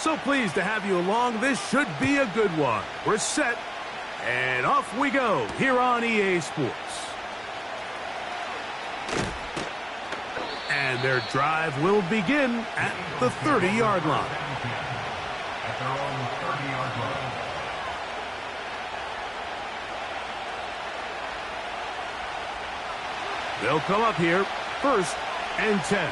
So pleased to have you along. This should be a good one. We're set, and off we go here on EA Sports. And their drive will begin at the 30-yard line. At their own 30-yard line. They'll come up here, 1st and 10.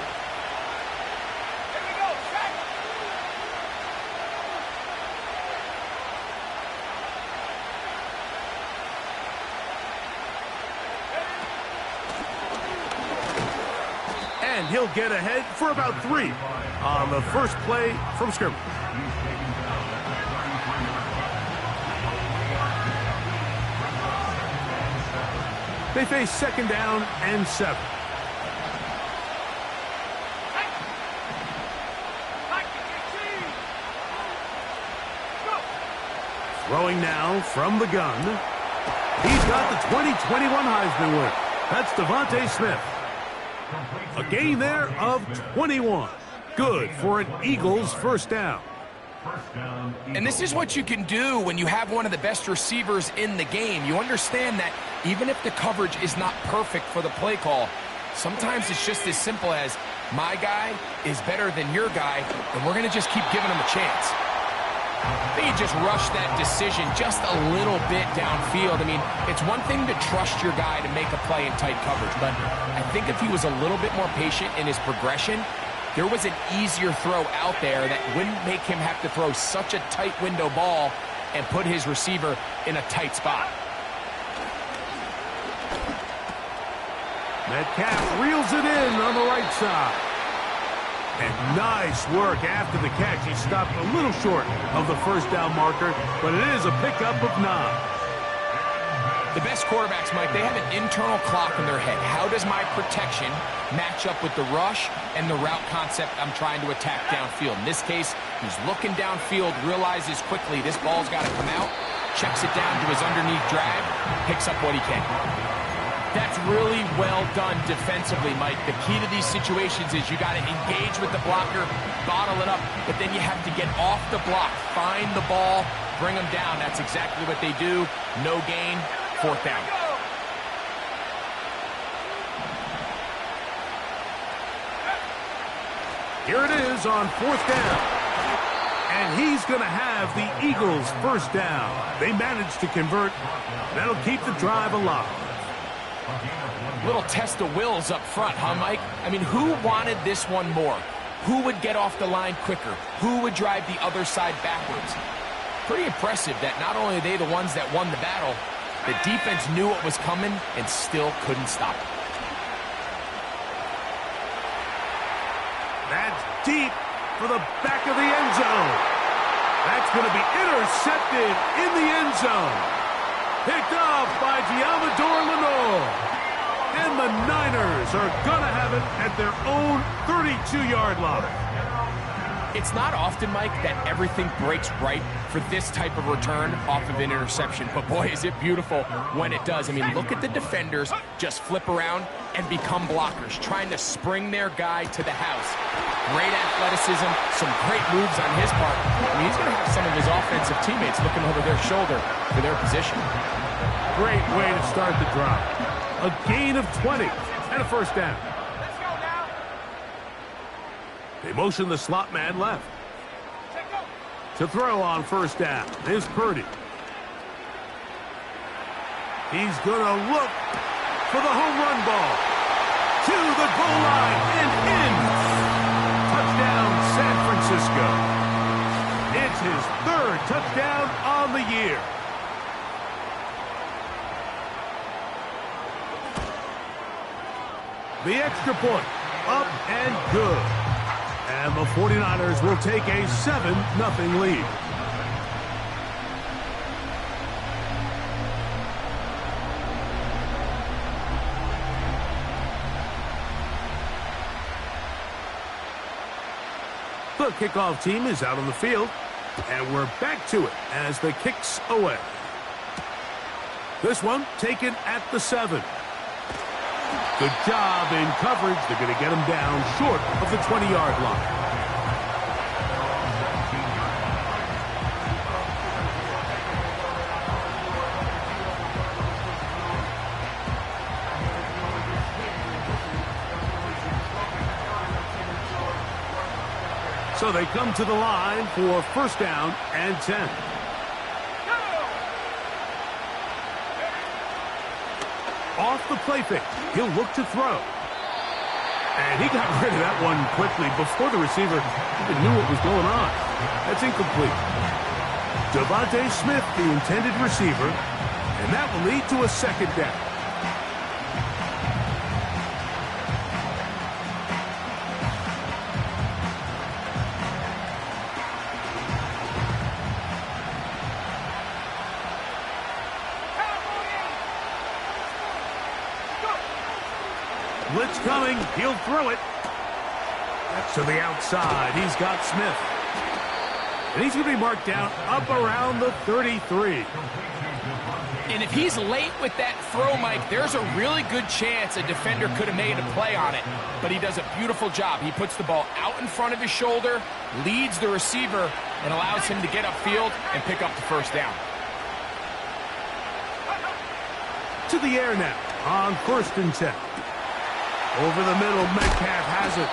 And he'll get ahead for about 3 on the first play from scrimmage. They face 2nd down and 7. Throwing now from the gun. He's got the 2021 Heisman winner. That's Devontae Smith. A gain there of 21. Good for an Eagles first down. And this is what you can do when you have one of the best receivers in the game. You understand that even if the coverage is not perfect for the play call, sometimes it's just as simple as my guy is better than your guy, and we're going to just keep giving him a chance. I think he just rushed that decision just a little bit downfield. I mean, it's one thing to trust your guy to make a play in tight coverage, but I think if he was a little bit more patient in his progression, there was an easier throw out there that wouldn't make him have to throw such a tight window ball and put his receiver in a tight spot. Metcalf reels it in on the right side. And nice work after the catch. He stopped a little short of the first down marker, but it is a pickup of 9. The best quarterbacks, Mike, they have an internal clock in their head. How does my protection match up with the rush and the route concept I'm trying to attack downfield? In this case, he's looking downfield, realizes quickly this ball's got to come out, checks it down to his underneath drag, picks up what he can. That's really well done defensively, Mike. The key to these situations is you got to engage with the blocker, bottle it up, but then you have to get off the block, find the ball, bring them down. That's exactly what they do. No gain, 4th down. Here it is on 4th down. And he's going to have the Eagles first down. They managed to convert. That'll keep the drive alive. Little test of wills up front, huh, Mike? I mean, who wanted this one more? Who would get off the line quicker? Who would drive the other side backwards? Pretty impressive that not only are they the ones that won the battle, the defense knew what was coming and still couldn't stop it. That's deep for the back of the end zone. That's going to be intercepted in the end zone. Picked off by Diamador Lenore. And the Niners are going to have it at their own 32-yard line. It's not often, Mike, that everything breaks right for this type of return off of an interception. But, boy, is it beautiful when it does. I mean, look at the defenders just flip around and become blockers, trying to spring their guy to the house. Great athleticism, some great moves on his part. I mean, he's going to have some of his offensive teammates looking over their shoulder for their position. Great way to start the drive. A gain of 20 and a first down. Let's go now. They motion the slot man left. To throw on first down is Purdy. He's going to look for the home run ball. To the goal line and in. Touchdown, San Francisco. It's his 3rd touchdown on the year. The extra point, up and good. And the 49ers will take a 7-0 lead. The kickoff team is out on the field, and we're back to it as the kick's away. This one taken at the 7. Good job in coverage. They're going to get him down short of the 20-yard line. So they come to the line for first down and 10. Off the play fake, he'll look to throw. And he got rid of that one quickly before the receiver even knew what was going on. That's incomplete. Devontae Smith, the intended receiver, and that will lead to a second down. Blitz coming. He'll throw it. That's to the outside. He's got Smith. And he's going to be marked down up around the 33. And if he's late with that throw, Mike, there's a really good chance a defender could have made a play on it. But he does a beautiful job. He puts the ball out in front of his shoulder, leads the receiver, and allows him to get upfield and pick up the first down. To the air now on first and 10. Over the middle, Metcalf has it.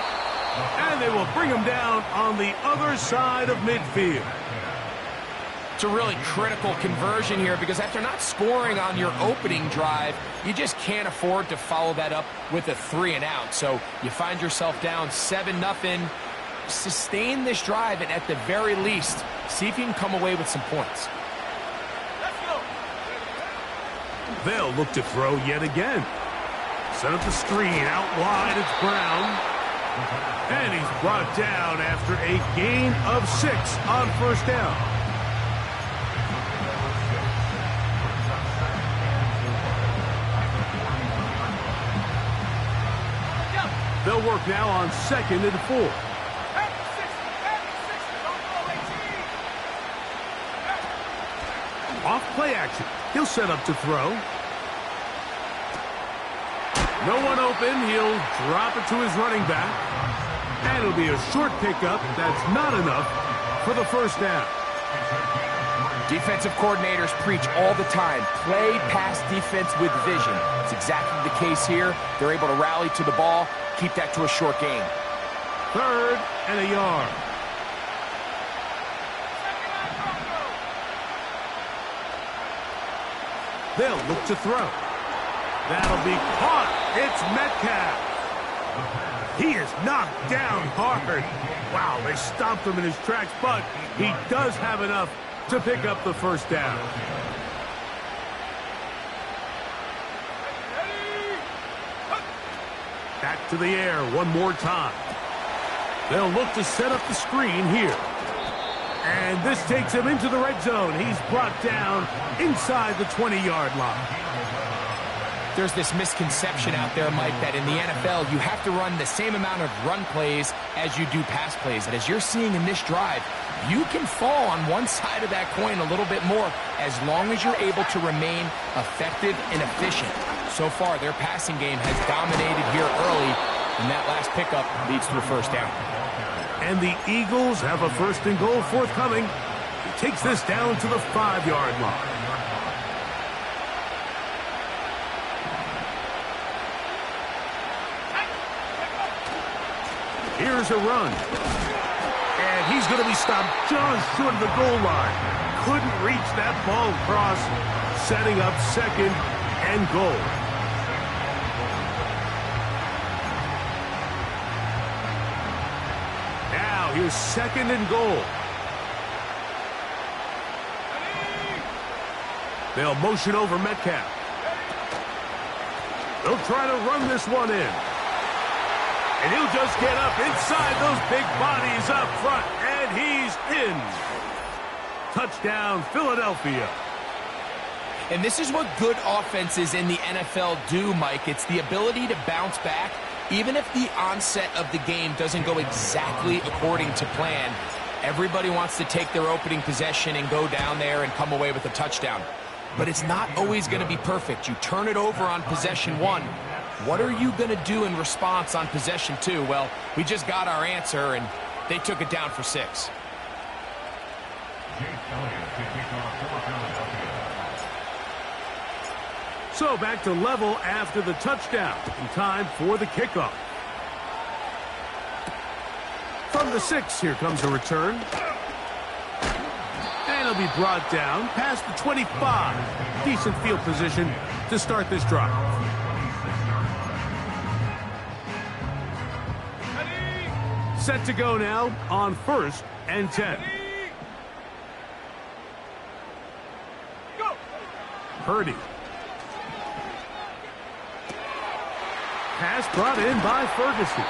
And they will bring him down on the other side of midfield. It's a really critical conversion here because after not scoring on your opening drive, you just can't afford to follow that up with a 3-and-out. So you find yourself down 7-0. Sustain this drive and at the very least, see if you can come away with some points. They'll look to throw yet again. Set up the screen, out wide, it's Brown. And he's brought down after a gain of 6 on first down. They'll work now on second and 4. Off play action. He'll set up to throw. No one open. He'll drop it to his running back. And it'll be a short pickup. That's not enough for the first down. Defensive coordinators preach all the time, play pass defense with vision. It's exactly the case here. They're able to rally to the ball, keep that to a short gain. 3rd and a yard. They'll look to throw. That'll be caught. It's Metcalf. He is knocked down hard. Wow, they stopped him in his tracks, but he does have enough to pick up the first down. Back to the air one more time. They'll look to set up the screen here. And this takes him into the red zone. He's brought down inside the 20-yard line. There's this misconception out there, Mike, that in the NFL, you have to run the same amount of run plays as you do pass plays. And as you're seeing in this drive, you can fall on one side of that coin a little bit more as long as you're able to remain effective and efficient. So far, their passing game has dominated here early, and that last pickup leads to a first down. And the Eagles have a first and goal forthcoming. He takes this down to the 5-yard line. Here's a run. And he's going to be stopped just short of the goal line. Couldn't reach that ball across, setting up second and goal. Now here's second and goal. They'll motion over Metcalf. They'll try to run this one in. And he'll just get up inside those big bodies up front, and he's in. Touchdown, Philadelphia. And this is what good offenses in the NFL do, Mike. It's the ability to bounce back, even if the onset of the game doesn't go exactly according to plan. Everybody wants to take their opening possession and go down there and come away with a touchdown. But it's not always going to be perfect. You turn it over on possession 1. What are you going to do in response on possession 2? Well, we just got our answer, and they took it down for 6. So back to level after the touchdown. In time for the kickoff. From the 6, here comes a return. And he'll be brought down past the 25. Decent field position to start this drive. Set to go now on 1st and 10. Purdy. Pass brought in by Ferguson.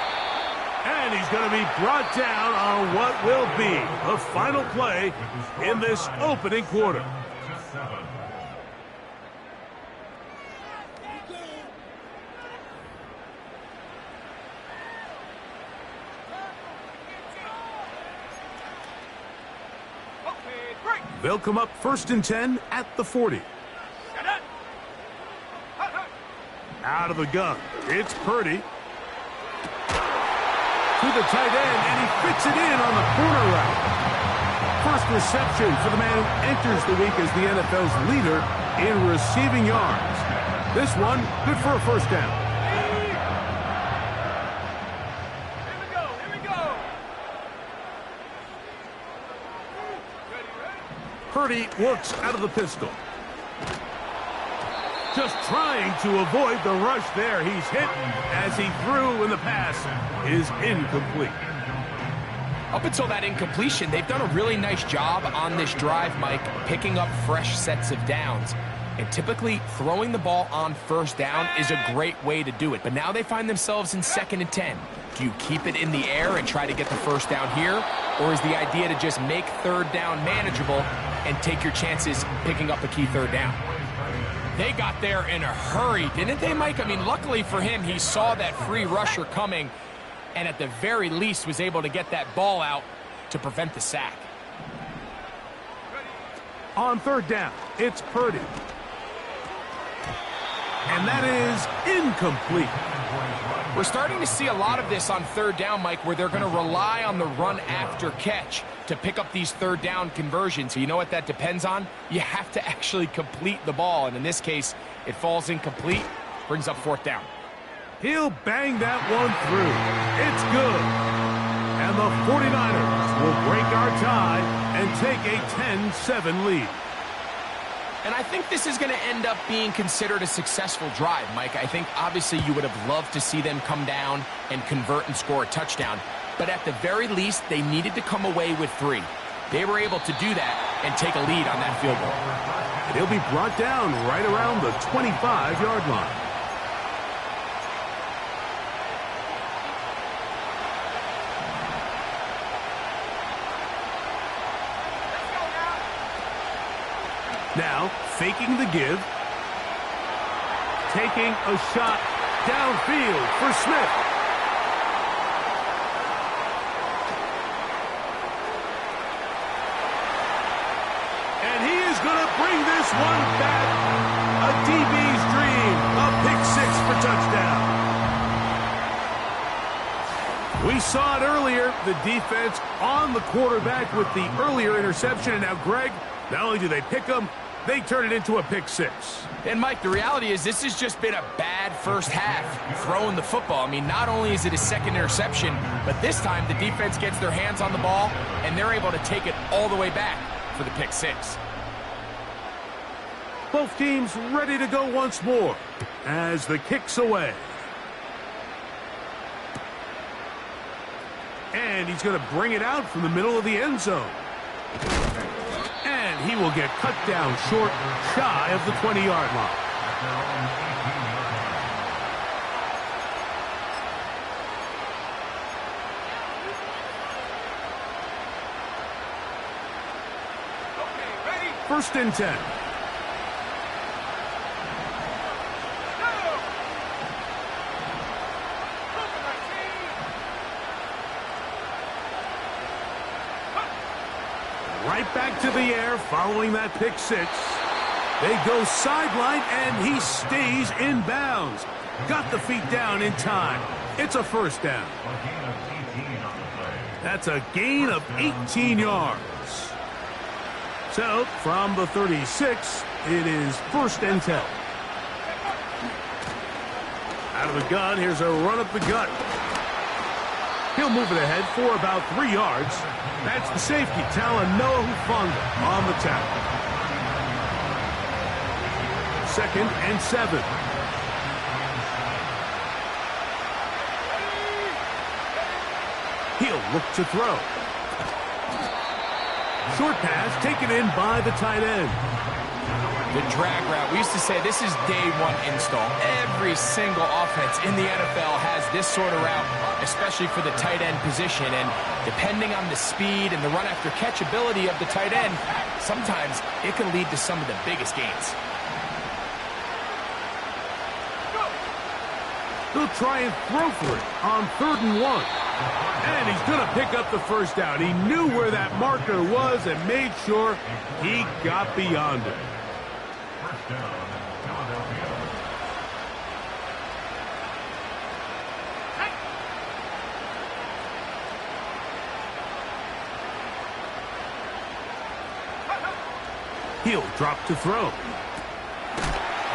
And he's going to be brought down on what will be the final play in this opening quarter. They'll come up 1st and 10 at the 40. Out of the gun, it's Purdy. To the tight end, and he fits it in on the corner route. First reception for the man who enters the week as the NFL's leader in receiving yards. This one, good for a first down. Here we go. Purdy works out of the pistol. Just trying to avoid the rush there. He's hit as he threw, and the pass is incomplete. Up until that incompletion, they've done a really nice job on this drive, Mike, picking up fresh sets of downs. And typically, throwing the ball on 1st down is a great way to do it. But now they find themselves in 2nd and 10. Do you keep it in the air and try to get the 1st down here? Or is the idea to just make 3rd down manageable and take your chances picking up a key 3rd down? They got there in a hurry, didn't they, Mike? I mean, luckily for him, he saw that free rusher coming and at the very least was able to get that ball out to prevent the sack. On 3rd down, it's Purdy. And that is incomplete. We're starting to see a lot of this on 3rd down, Mike, where they're going to rely on the run after catch to pick up these 3rd down conversions. So you know what that depends on? You have to actually complete the ball. And in this case, it falls incomplete, brings up 4th down. He'll bang that one through. It's good. And the 49ers will break our tie and take a 10-7 lead. And I think this is going to end up being considered a successful drive, Mike. I think obviously you would have loved to see them come down and convert and score a touchdown. But at the very least, they needed to come away with 3. They were able to do that and take a lead on that field goal. And he'll be brought down right around the 25-yard line. Now, faking the give. Taking a shot downfield for Smith. And he is going to bring this one back. A DB's dream. A pick-6 for touchdown. We saw it earlier. The defense on the quarterback with the earlier interception. And now, Greg, not only do they pick him, they turn it into a pick-6. And, Mike, the reality is this has just been a bad first half throwing the football. I mean, not only is it a 2nd interception, but this time the defense gets their hands on the ball, and they're able to take it all the way back for the pick-6. Both teams ready to go once more as the kick's away. And he's going to bring it out from the middle of the end zone. And he will get cut down short, shy of the 20-yard line. First and 10. Right back to the air following that pick-6. They go sideline, and he stays in bounds. Got the feet down in time. It's a first down. That's a gain of 18 yards. So, from the 36, it is 1st and 10. Out of the gun, here's a run up the gut. He'll move it ahead for about 3 yards. That's the safety, Talanoa Hufanga, on the tackle. 2nd and 7. He'll look to throw. Short pass taken in by the tight end. The drag route. We used to say this is day one install. Every single offense in the NFL has this sort of route, especially for the tight end position. And depending on the speed and the run after catch ability of the tight end, sometimes it can lead to some of the biggest gains. He'll try and throw for it on 3rd and 1. And he's going to pick up the first down. He knew where that marker was and made sure he got beyond it. First down, Philadelphia. He'll drop to throw.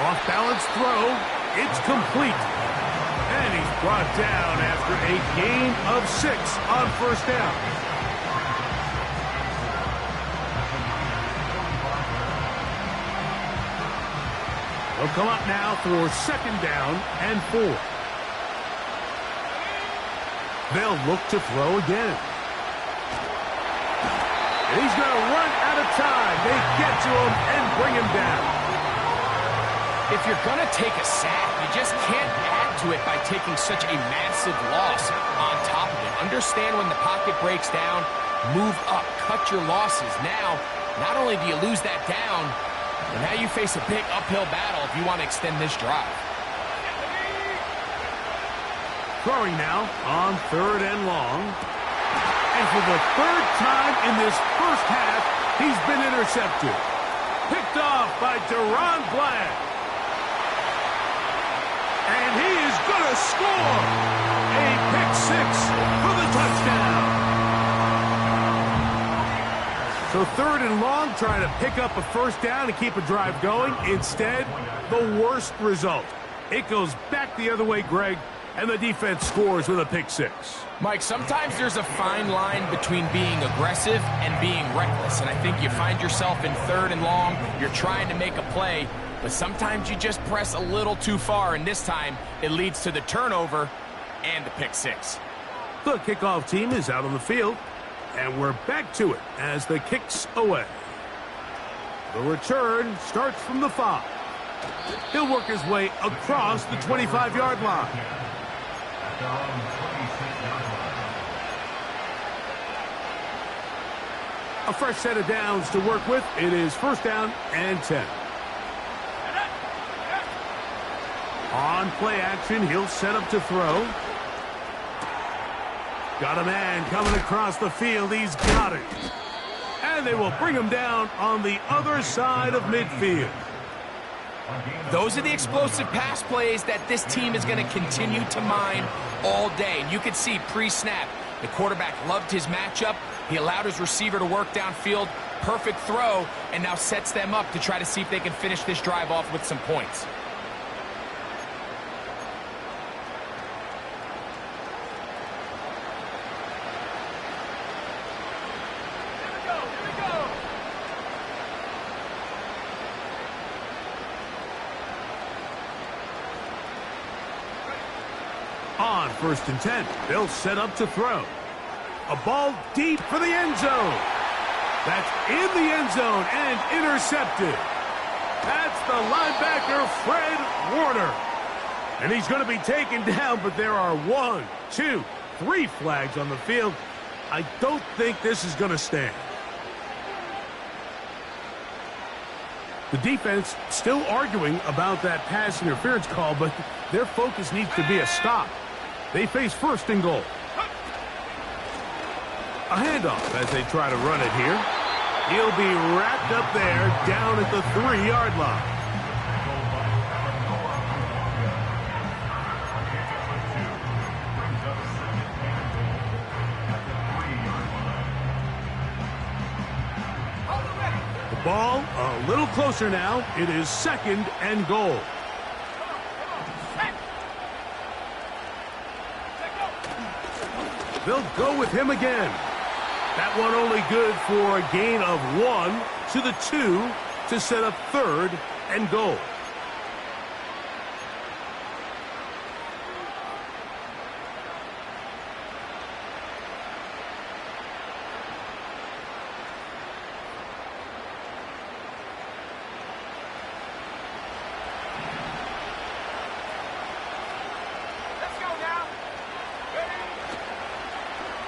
Off-balance throw. It's complete. And he's brought down after a gain of 6 on 1st down. They'll come up now for 2nd down and 4. They'll look to throw again. And he's going to run out of time. They get to him and bring him down. If you're going to take a sack, you just can't add to it by taking such a massive loss on top of it. Understand when the pocket breaks down, move up, cut your losses. Now, not only do you lose that down, but now you face a big uphill battle if you want to extend this drive. Throwing now on 3rd and long. And for the 3rd time in this first half, he's been intercepted. Picked off by Deron Bland. And he is going to score a pick 6 for the touchdown. So 3rd and long, trying to pick up a first down and keep a drive going. Instead, the worst result. It goes back the other way, Greg, and the defense scores with a pick 6. Mike, sometimes there's a fine line between being aggressive and being reckless. And I think you find yourself in 3rd and long, you're trying to make a play, but sometimes you just press a little too far, and this time it leads to the turnover and the pick 6. The kickoff team is out on the field, and we're back to it as the kick's away. The return starts from the 5. He'll work his way across the 25-yard line. At their own 26-yard line. A fresh set of downs to work with. It is 1st down and 10. On play action, he'll set up to throw. Got a man coming across the field. He's got it. And they will bring him down on the other side of midfield. Those are the explosive pass plays that this team is going to continue to mine all day. And you can see pre-snap, the quarterback loved his matchup. He allowed his receiver to work downfield. Perfect throw, and now sets them up to try to see if they can finish this drive off with some points. On 1st and 10, they'll set up to throw. A ball deep for the end zone. That's in the end zone and intercepted. That's the linebacker, Fred Warner. And he's going to be taken down, but there are 1, 2, 3 flags on the field. I don't think this is going to stand. The defense still arguing about that pass interference call, but their focus needs to be a stop. They face 1st and goal. A handoff as they try to run it here. He'll be wrapped up there down at the 3-yard line. The ball a little closer now. It is 2nd and goal. They'll go with him again. That one only good for a gain of 1 to the 2 to set up 3rd and goal.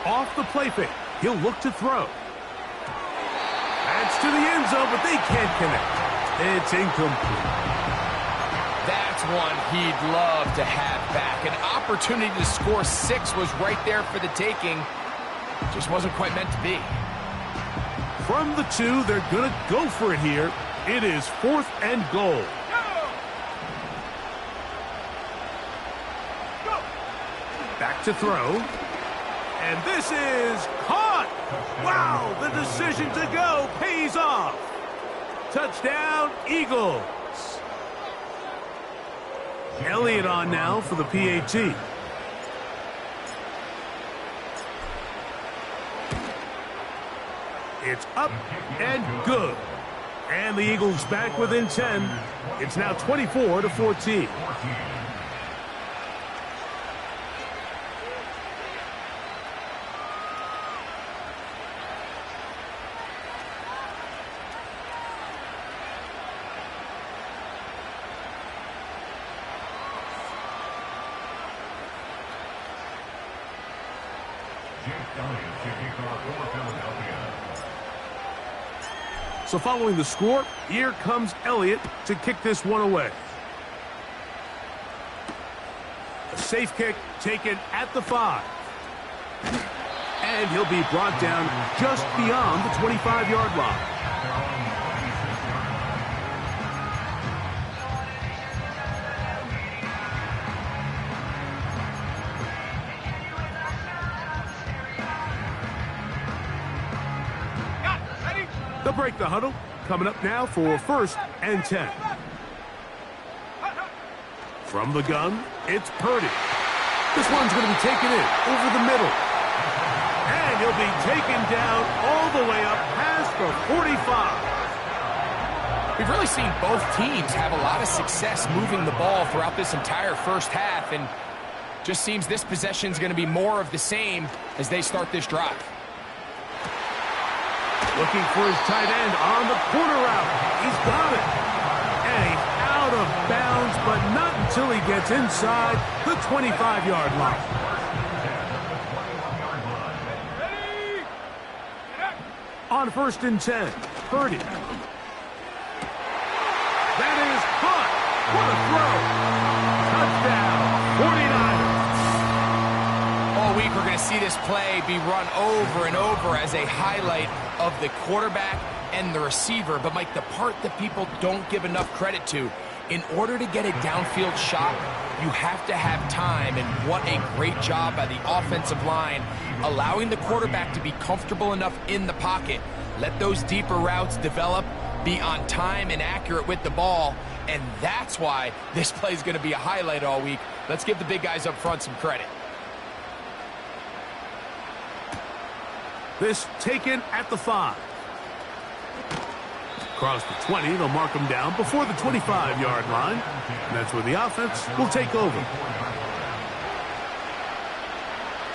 Off the play fake. He'll look to throw. That's to the end zone, but they can't connect. It's incomplete. That's one he'd love to have back. An opportunity to score 6 was right there for the taking. Just wasn't quite meant to be. From the 2, they're going to go for it here. It is 4th and goal. Back to throw. And this is caught! Wow, the decision to go pays off. Touchdown, Eagles. Elliott on now for the PAT. It's up and good. And the Eagles back within 10. It's now 24-14. So following the score, here comes Elliott to kick this one away. A safe kick taken at the 5. And he'll be brought down just beyond the 25-yard line. They'll break the huddle. Coming up now for 1st and 10. From the gun, it's Purdy. This one's going to be taken in over the middle. And he'll be taken down all the way up past the 45. We've really seen both teams have a lot of success moving the ball throughout this entire first half, and just seems this possession is going to be more of the same as they start this drive. Looking for his tight end on the corner route. He's got it. And he's out of bounds, but not until he gets inside the 25-yard line. On 1st and 10, Purdy. That is caught. What a throw. Touchdown, 49ers. All week we're going to see this play be run over and over as a highlight of the quarterback and the receiver. But, Mike, the part that people don't give enough credit to, in order to get a downfield shot, you have to have time, and what a great job by the offensive line, allowing the quarterback to be comfortable enough in the pocket, let those deeper routes develop, be on time and accurate with the ball, and that's why this play is going to be a highlight all week. Let's give the big guys up front some credit. This taken at the 5. Across the 20, they'll mark him down before the 25-yard line. And that's where the offense will take over.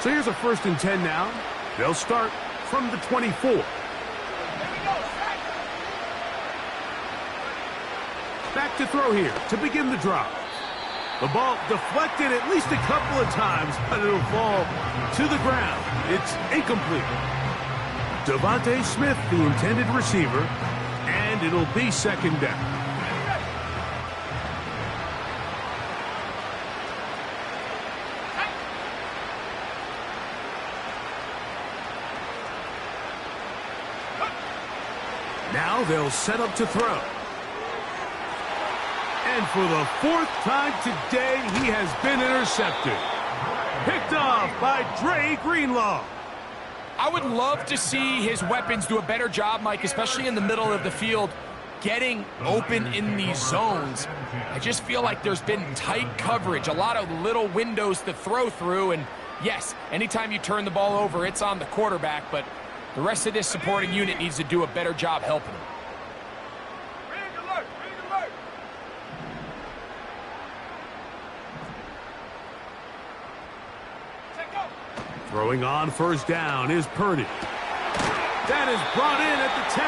So here's a 1st and 10 now. They'll start from the 24. Back to throw here to begin the drive. The ball deflected at least a couple of times, but it'll fall to the ground. It's incomplete. Devontae Smith, the intended receiver, and it'll be 2nd down. Now they'll set up to throw. And for the 4th time today, he has been intercepted. Picked off by Dre Greenlaw. I would love to see his weapons do a better job, Mike, especially in the middle of the field, getting open in these zones. I just feel like there's been tight coverage, a lot of little windows to throw through, and Yes, anytime you turn the ball over, it's on the quarterback, but the rest of this supporting unit needs to do a better job helping him. Throwing on first down is Purdy. That is brought in at the 10.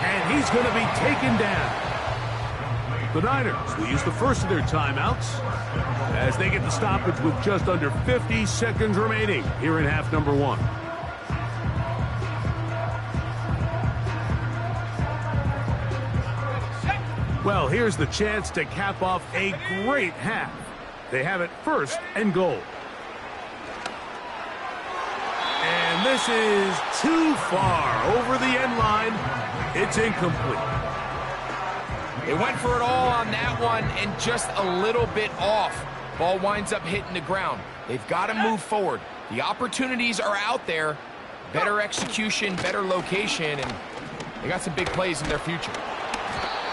And he's going to be taken down. The Niners will use the first of their timeouts as they get the stoppage with just under 50 seconds remaining here in half number 1. Well, here's the chance to cap off a great half. They have it 1st and goal. And this is too far over the end line. It's incomplete. They went for it all on that one and just a little bit off. Ball winds up hitting the ground. They've got to move forward. The opportunities are out there. Better execution, better location, and they got some big plays in their future.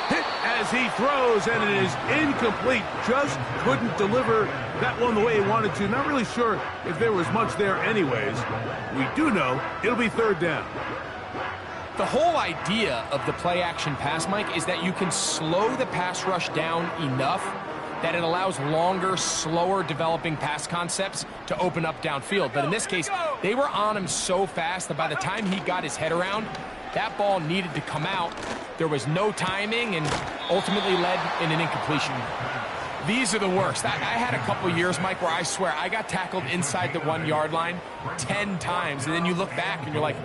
Hit as he throws, and it is incomplete. Just couldn't deliver that one the way he wanted to. Not really sure if there was much there anyways. We do know it'll be 3rd down. The whole idea of the play-action pass, Mike, is that you can slow the pass rush down enough that it allows longer, slower developing pass concepts to open up downfield. But in this case, they were on him so fast that by the time he got his head around, that ball needed to come out. There was no timing and ultimately led in an incompletion. These are the worst. I had a couple years, Mike, where I swear I got tackled inside the 1-yard line 10 times. And then you look back and you're like,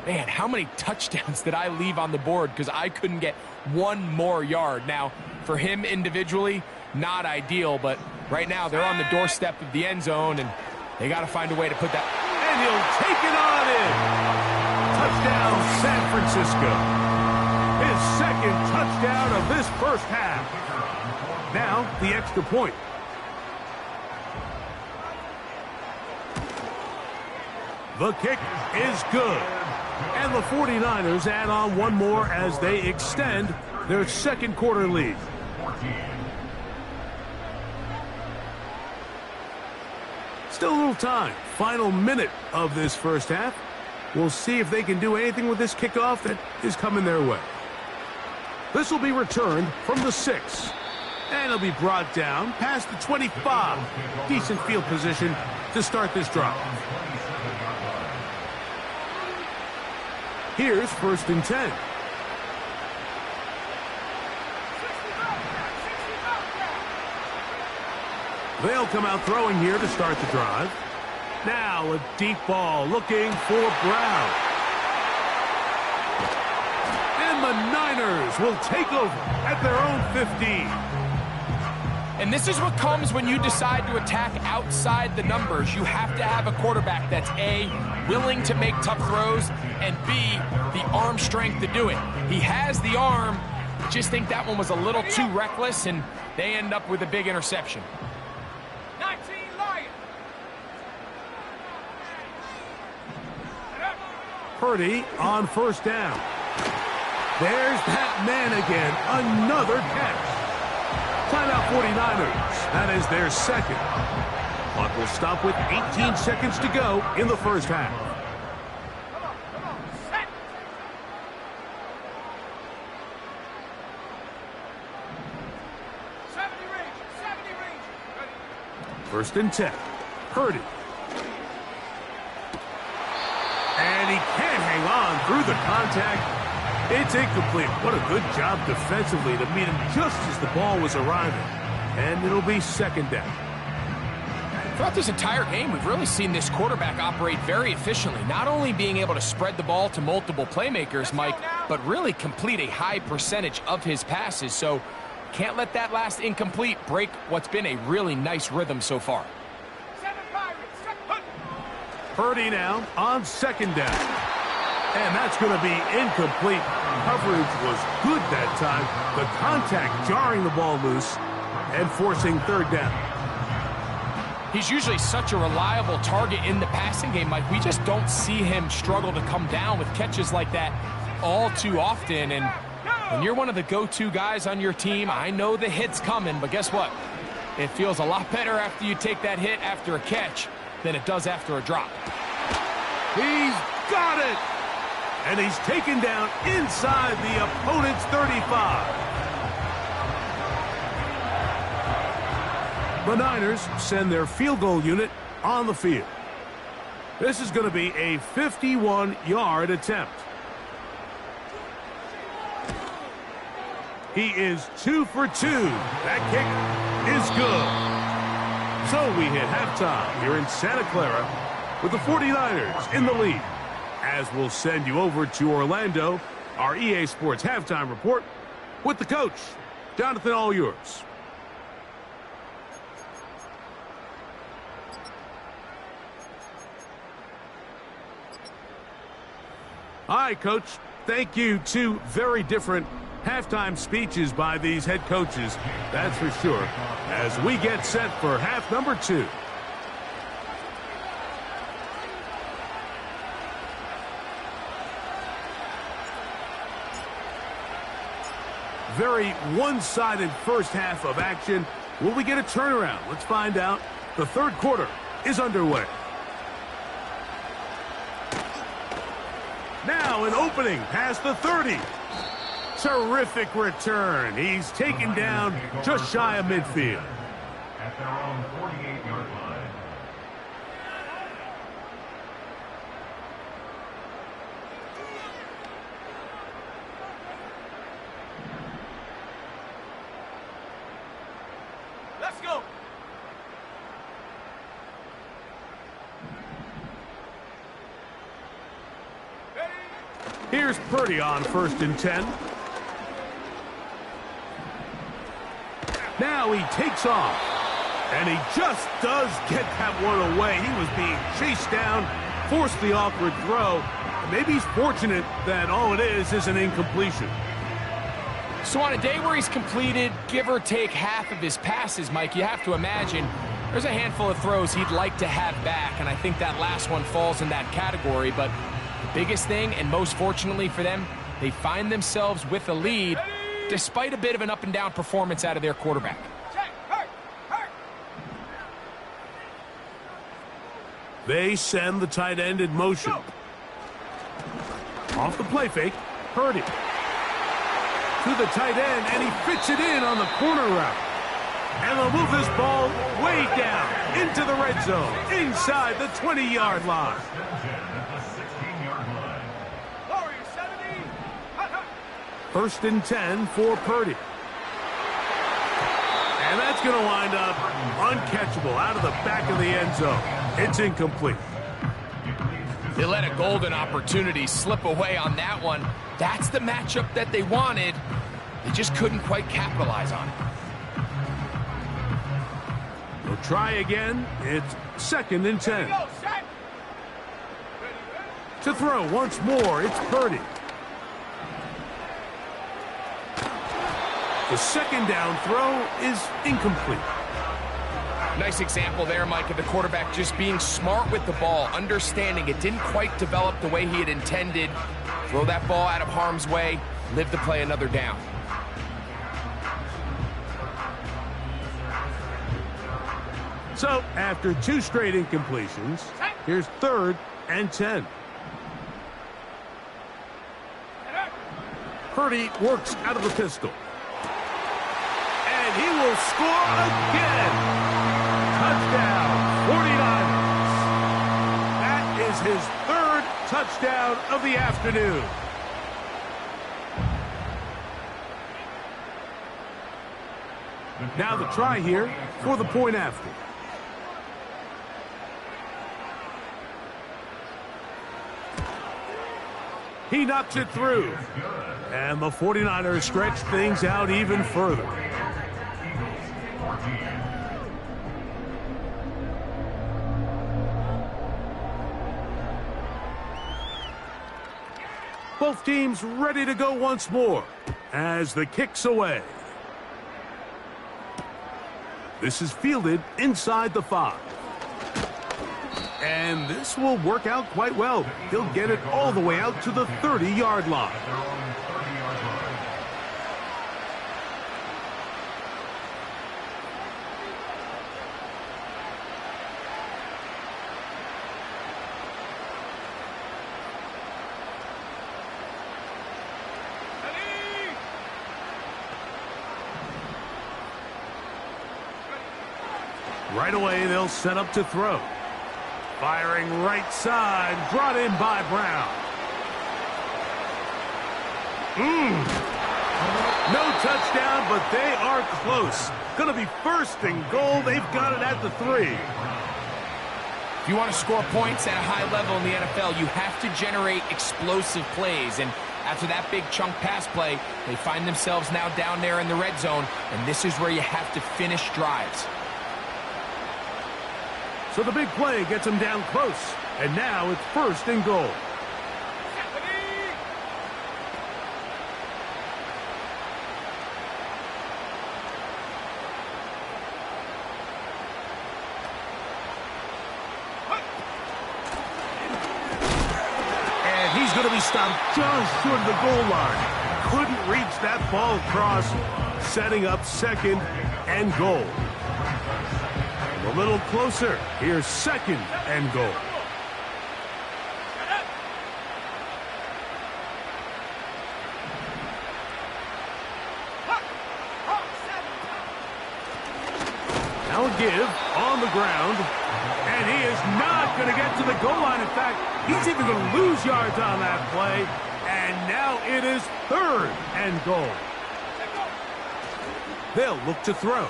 man, how many touchdowns did I leave on the board because I couldn't get one more yard? Now, for him individually, not ideal, but right now they're on the doorstep of the end zone, and they got to find a way to put that. And he'll take it on in. Touchdown, San Francisco. His 2nd touchdown of this first half. Now, the extra point. The kick is good. And the 49ers add on one more as they extend their 2nd quarter lead. Still a little time. Final minute of this first half. We'll see if they can do anything with this kickoff that is coming their way. This will be returned from the 6. And it'll be brought down past the 25. Decent field position to start this drive. Here's 1st and 10. They'll come out throwing here to start the drive. Now a deep ball looking for Brown. And the Niners will take over at their own 15. And this is what comes when you decide to attack outside the numbers. You have to have a quarterback that's A, willing to make tough throws, and B, the arm strength to do it. He has the arm, just think that one was a little too reckless, and they end up with a big interception. 19 Lions. Purdy on first down. There's that man again. Another catch. Timeout 49ers. That is their 2nd. Clock will stop with 18 seconds to go in the first half. Set. 70 range. 1st and 10. Purdy. And he can't hang on through the contact. It's incomplete. What a good job defensively to meet him just as the ball was arriving. And it'll be 2nd down. Throughout this entire game, we've really seen this quarterback operate very efficiently, not only being able to spread the ball to multiple playmakers, Mike, but really complete a high percentage of his passes. So can't let that last incomplete break what's been a really nice rhythm so far. Purdy now on 2nd down. And that's going to be incomplete. Coverage was good that time. The contact jarring the ball loose and forcing 3rd down. He's usually such a reliable target in the passing game, Mike. We just don't see him struggle to come down with catches like that all too often. And when you're one of the go-to guys on your team, I know the hit's coming, but guess what? It feels a lot better after you take that hit after a catch. than it does after a drop. He's got it! And he's taken down inside the opponent's 35. The Niners send their field goal unit on the field. This is going to be a 51-yard attempt. He is 2 for 2. That kick is good. So we hit halftime here in Santa Clara with the 49ers in the lead. As we'll send you over to Orlando, our EA Sports halftime report with the coach. Jonathan, all yours. All right, Coach. Thank you. Two very different halftime speeches by these head coaches, that's for sure, as we get set for half number 2. Very one-sided first half of action. Will we get a turnaround? Let's find out. The third quarter is underway. Now an opening past the 30. Terrific return. He's taken down just shy of midfield. At their own 48-yard line. Let's go. Here's Purdy on 1st and 10. Now he takes off. And he just does get that one away. He was being chased down, forced the awkward throw. Maybe he's fortunate that all it is an incompletion. So on a day where he's completed, give or take half of his passes, Mike, you have to imagine there's a handful of throws he'd like to have back, and I think that last one falls in that category. But the biggest thing, and most fortunately for them, they find themselves with a lead despite a bit of an up-and-down performance out of their quarterback. They send the tight end in motion. Off the play fake, Purdy. To the tight end, and he fits it in on the corner route. And they'll move this ball way down into the red zone, inside the 20-yard line. First and 10 for Purdy. And that's going to wind up uncatchable out of the back of the end zone. It's incomplete. They let a golden opportunity slip away on that one. That's the matchup that they wanted. They just couldn't quite capitalize on it. We'll try again. It's 2nd and 10. To throw once more, it's Purdy. The second down throw is incomplete. Nice example there, Mike, of the quarterback just being smart with the ball, understanding it didn't quite develop the way he had intended. Throw that ball out of harm's way, live to play another down. So, after 2 straight incompletions, here's 3rd and 10. Purdy works out of the pistol. And he will score again. Touchdown, 49ers. That is his 3rd touchdown of the afternoon. Now the try here for the point after. He knocks it through. And the 49ers stretch things out even further. Both teams ready to go once more as the kick's away. This is fielded inside the 5. And this will work out quite well. He'll get it all the way out to the 30-yard line. Right away, they'll set up to throw. Firing right side, brought in by Brown. No touchdown, but they are close. Going to be first and goal. They've got it at the 3. If you want to score points at a high level in the NFL, you have to generate explosive plays. And after that big chunk pass play, they find themselves now down there in the red zone, and this is where you have to finish drives. So the big play gets them down close. And now it's first and goal. And he's going to be stopped just short of the goal line. Couldn't reach that ball across, setting up second and goal. A little closer. Here's second and goal. Now a give on the ground. And he is not going to get to the goal line. In fact, he's even going to lose yards on that play. And now it is third and goal. They'll look to throw.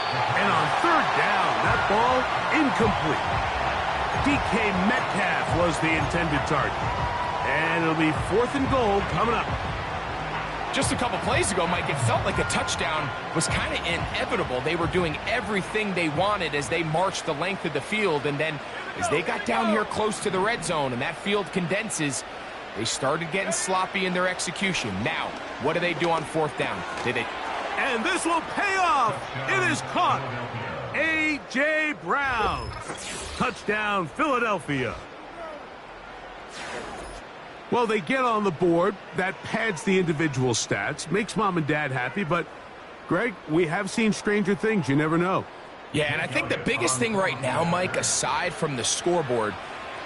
And on third down, that ball incomplete. DK Metcalf was the intended target. And it'll be fourth and goal coming up. Just a couple plays ago, Mike, it felt like a touchdown was kind of inevitable. They were doing everything they wanted as they marched the length of the field. And then as they got down here close to the red zone and that field condenses, they started getting sloppy in their execution. Now, what do they do on fourth down? And this will pay off. It is caught. A.J. Brown. Touchdown, Philadelphia. Well, they get on the board. That pads the individual stats. Makes mom and dad happy. But, Greg, we have seen stranger things. You never know. Yeah, and I think the biggest thing right now, Mike, aside from the scoreboard,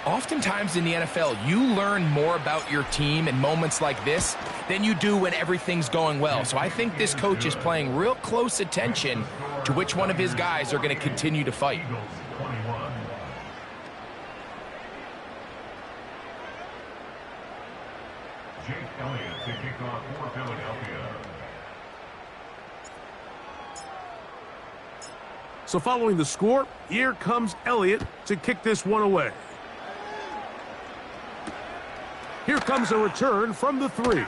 oftentimes in the NFL, you learn more about your team in moments like this than you do when everything's going well. So I think this coach is paying real close attention to which one of his guys are going to continue to fight. Jake Elliott to kick off for Philadelphia. So following the score, here comes Elliott to kick this one away. Here comes a return from the 3.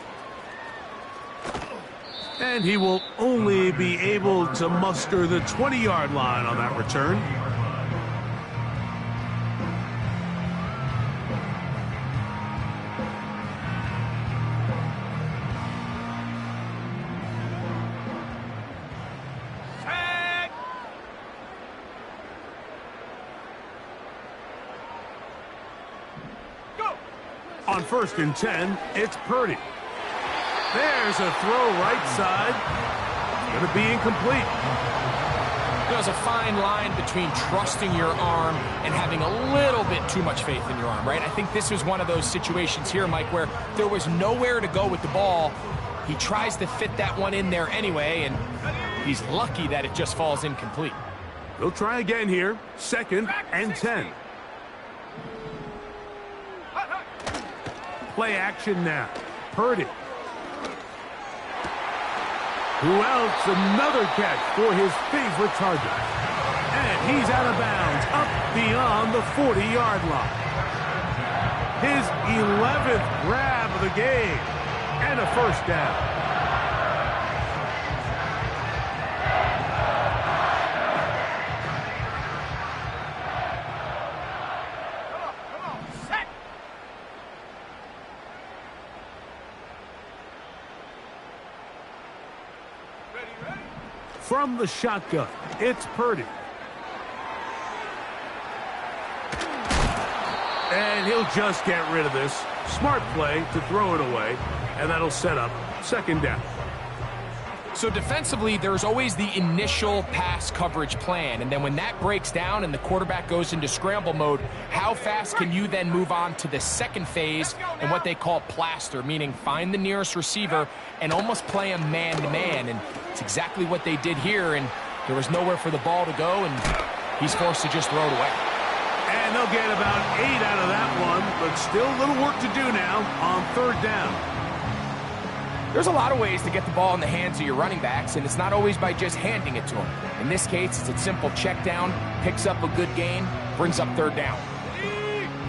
And he will only be able to muster the 20-yard line on that return. On first and 10, it's Purdy. There's a throw right side. Going to be incomplete. There's a fine line between trusting your arm and having a little bit too much faith in your arm, right? I think this was one of those situations here, Mike, where there was nowhere to go with the ball. He tries to fit that one in there anyway, and he's lucky that it just falls incomplete. They'll try again here. Second and 10. Play action now. Purdy. Who else? Another catch for his favorite target. And he's out of bounds, up beyond the 40-yard line. His 11th grab of the game. And a first down. From the shotgun, it's Purdy. And he'll just get rid of this. Smart play to throw it away, and that'll set up second down. So defensively, there's always the initial pass coverage plan, and then when that breaks down and the quarterback goes into scramble mode, how fast can you then move on to the second phase and what they call plaster, meaning find the nearest receiver and almost play him man-to-man, and it's exactly what they did here, and There was nowhere for the ball to go, and he's forced to just throw it away. And they'll get about 8 out of that one, but still a little work to do now on 3rd down. There's a lot of ways to get the ball in the hands of your running backs, and it's not always by just handing it to them. In this case, it's a simple check down, picks up a good gain, brings up 3rd down.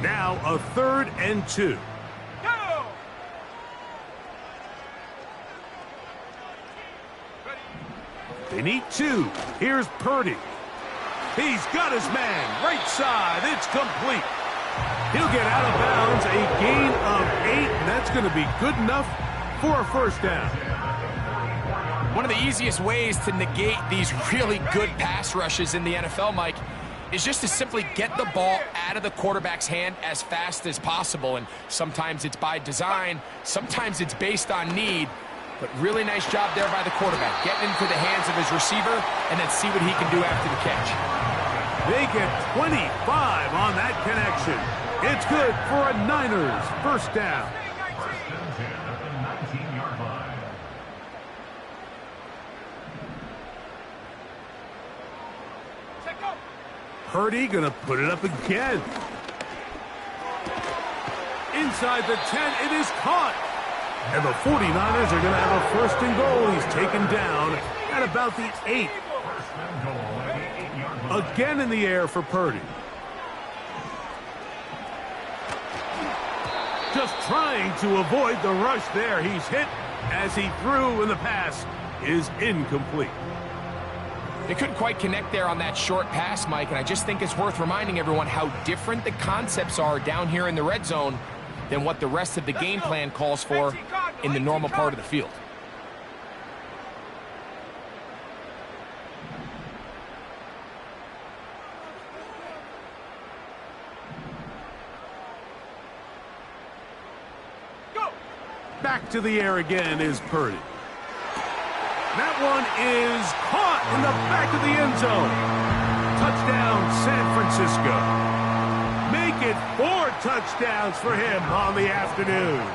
Now a 3rd and 2. Go! They need 2. Here's Purdy. He's got his man. Right side. It's complete. He'll get out of bounds. A gain of 8, and that's going to be good enough for a 1st down. One of the easiest ways to negate these really good pass rushes in the NFL, Mike, is just to simply get the ball out of the quarterback's hand as fast as possible. And sometimes it's by design, sometimes it's based on need. But really nice job there by the quarterback, getting into the hands of his receiver and then see what he can do after the catch. They get 25 on that connection. It's good for a Niners 1st down. At the 19-yard line. Check up. Purdy gonna put it up again. Inside the 10, it is caught. And the 49ers are gonna have a 1st and goal. He's taken down at about the 8. 1st and goal at the 8-yard line. Again in the air for Purdy. Just trying to avoid the rush there. He's hit as he threw, and the pass is incomplete. They couldn't quite connect there on that short pass, Mike, and I just think it's worth reminding everyone how different the concepts are down here in the red zone than what the rest of the game plan calls for in the normal part of the field. Go! Back to the air again is Purdy. That one is caught in the back of the end zone. Touchdown, San Francisco. Make it 4 touchdowns for him on the afternoon.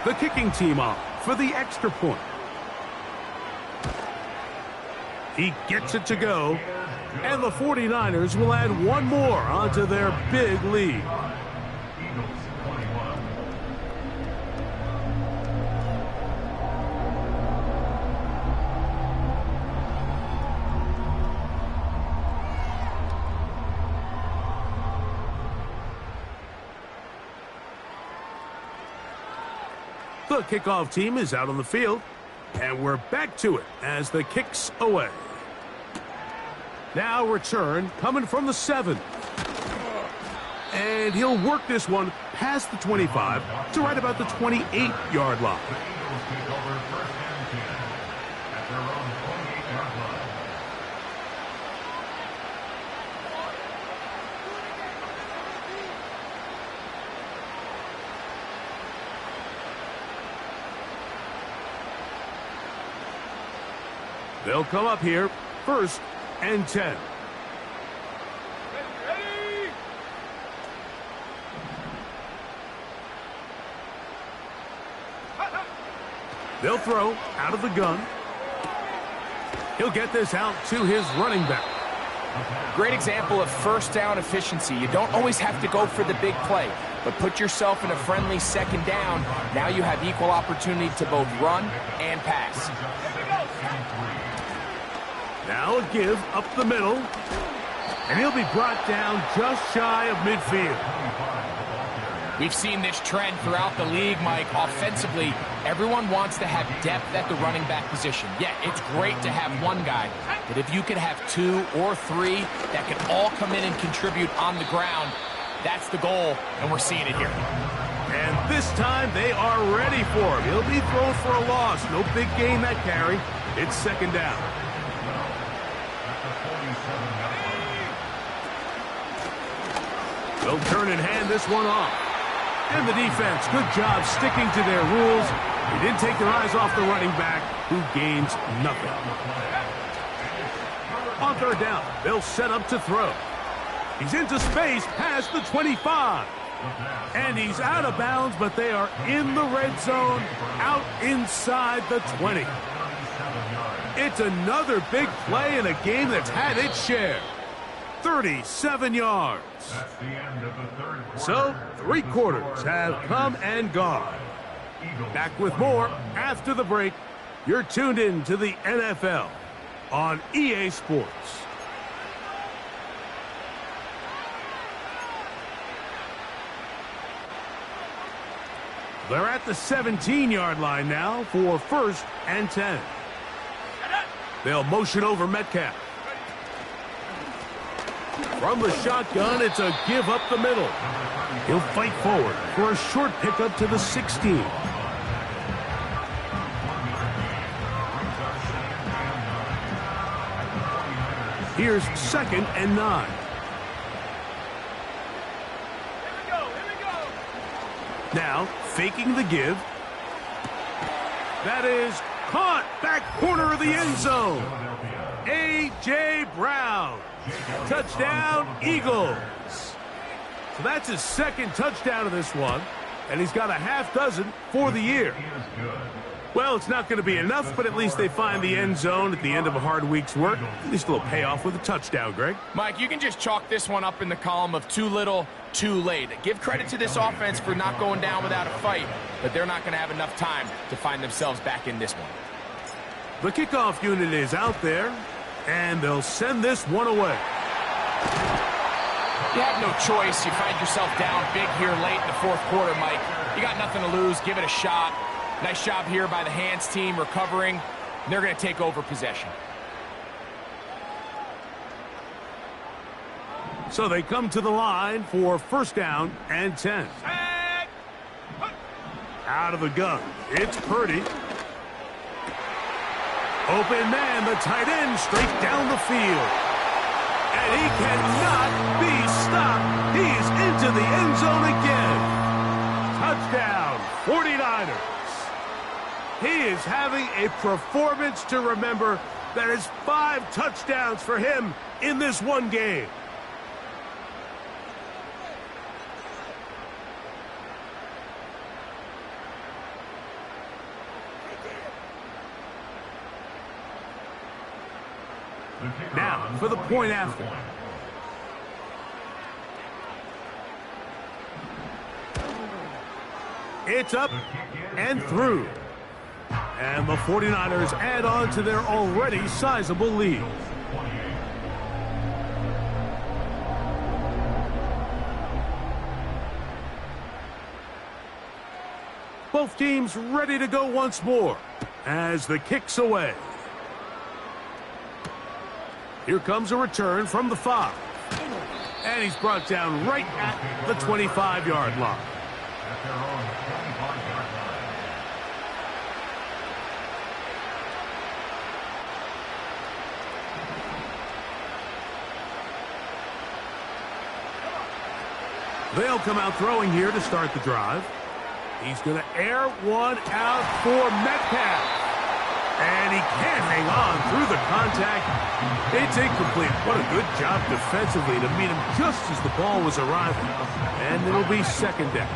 The kicking team off for the extra point. He gets it to go, and the 49ers will add 1 more onto their big lead. Eagles 21. The kickoff team is out on the field, and we're back to it as the kick's away. Now return coming from the 7. And he'll work this one past the 25 to right about the 28-yard line. The Eagles take over 1st and 10 at their own 28-yard line. They'll come up here 1st and 10. Ready! They'll throw out of the gun. He'll get this out to his running back. Great example of 1st down efficiency. You don't always have to go for the big play, but put yourself in a friendly 2nd down. Now you have equal opportunity to both run and pass. Now a give up the middle, and he'll be brought down just shy of midfield. We've seen this trend throughout the league, Mike. Offensively, everyone wants to have depth at the running back position. Yeah, it's great to have one guy, but if you could have 2 or 3 that can all come in and contribute on the ground, that's the goal, and we're seeing it here. And this time they are ready for him. He'll be thrown for a loss. No big gain that carry. It's 2nd down. They'll turn and hand this one off. And the defense, good job sticking to their rules. They didn't take their eyes off the running back, who gains nothing. On 3rd down, they'll set up to throw. He's into space past the 25. And he's out of bounds, but they are in the red zone, out inside the 20. It's another big play in a game that's had its share. 37 yards. That's the end of the third quarter. So, 3 quarters have come and gone. Back with more after the break. You're tuned in to the NFL on EA Sports. They're at the 17-yard line now for 1st and 10. They'll motion over Metcalf. From the shotgun, it's a give up the middle. He'll fight forward for a short pickup to the 16. Here's 2nd and 9. Now, faking the give. That is caught back corner of the end zone. A.J. Brown. Touchdown, Eagles. So that's his 2nd touchdown of this one, and he's got a half dozen for the year. Well, it's not going to be enough, but at least they find the end zone at the end of a hard week's work. At least a little payoff with a touchdown, Greg. Mike, you can just chalk this one up in the column of too little, too late. Give credit to this offense for not going down without a fight, but they're not going to have enough time to find themselves back in this one. The kickoff unit is out there, and they'll send this one away. You have no choice. You find yourself down big here late in the 4th quarter, Mike. You got nothing to lose. Give it a shot. Nice job here by the hands team recovering. They're going to take over possession. So they come to the line for 1st down and 10. Out of the gun, it's Purdy. Open man, the tight end, straight down the field. And he cannot be stopped. He's into the end zone again. Touchdown, 49ers. He is having a performance to remember. That is 5 touchdowns for him in this one game. Now, for the point after. It's up and through. And the 49ers add on to their already sizable lead. Both teams ready to go once more as the kick's away. Here comes a return from the 5. And he's brought down right at the 25-yard line. At their own 25-yard line. They'll come out throwing here to start the drive. He's going to air one out for Metcalf. And he can't hang on through the contact. It's incomplete. What a good job defensively to meet him just as the ball was arriving. And it'll be 2nd down.